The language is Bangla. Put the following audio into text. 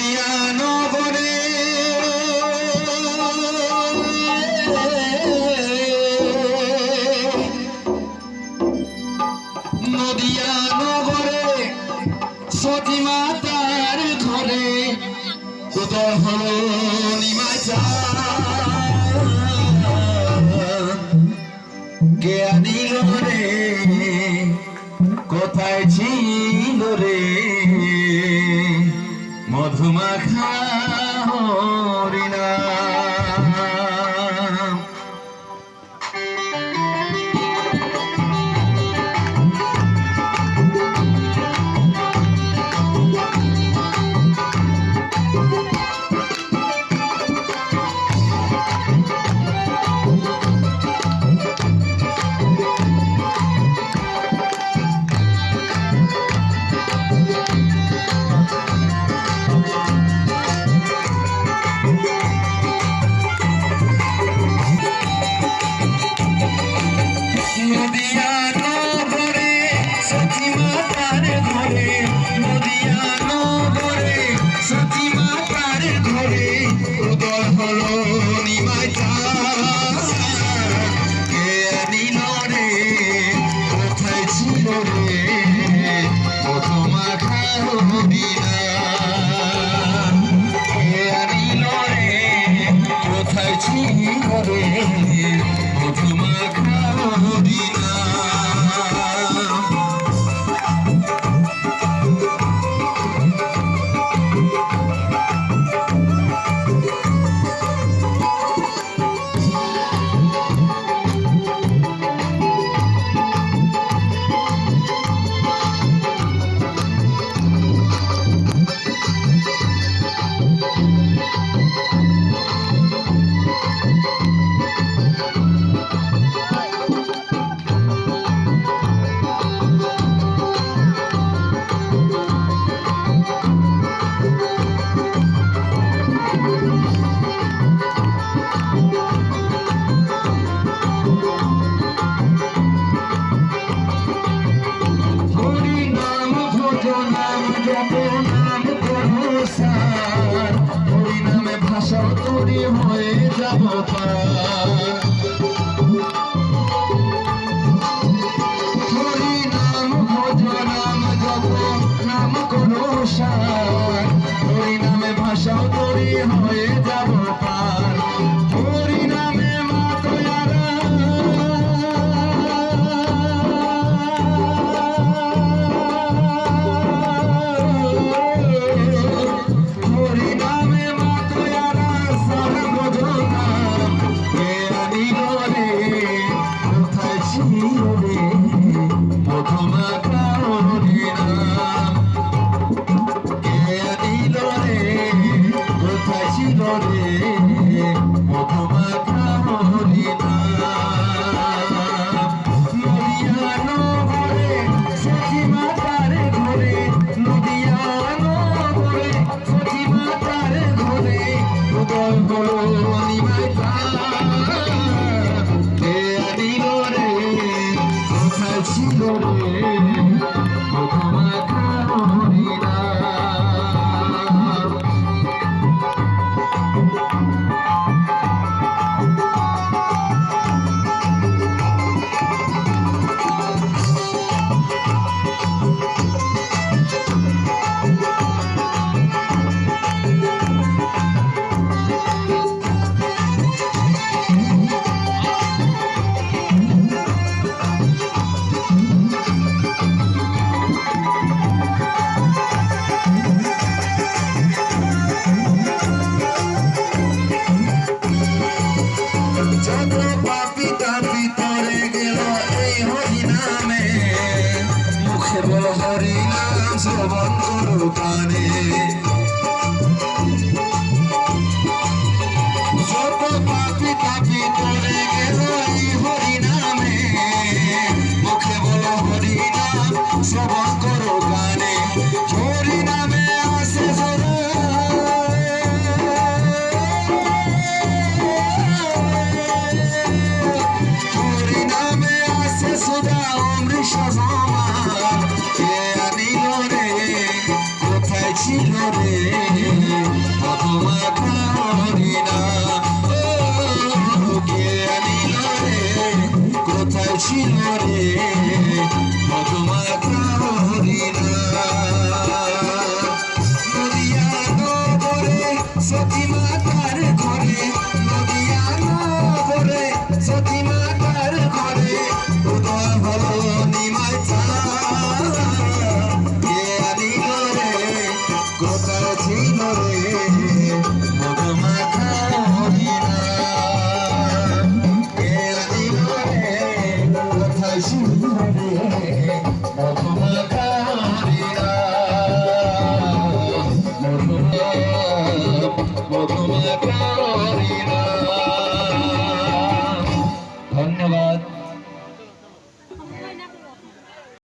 নদিয়া নগরে নদিয়া নগরে সতী মাতার ঘরে উদয় হলো নিমাই কে আনিল রে কোথায় ছিল রে মধুমাখা হরিনাম। হরিনামে ভাষা তৈরি হয়ে যাব হরিনাম ভজ নাম জপ নাম করো সার হরিনামে ভাষা তৈরি হয়ে যাব পার হরিনামে হরিনাম শ্রবণ করো কানে যত পাপি তাপি করে গেল এই হরিনামে মুখে বলো হরিনাম শ্রবণ করো কানে হরিনামে আসে হরিনামে আসে সুধা অমৃত ছিল রে ছিল রে মধুমাখা হরিণা নদিয়া নগরে সতী মাতার ঘরে নদিয়া নগরে সতী মাতার ঘরে উদয় হলো নিমাই চাঁদ কে আনিল রে কোথায় ছিল রে মধুমাখা হরিণা কে আনিল রে কোথায় ছিল রে মধুমাখা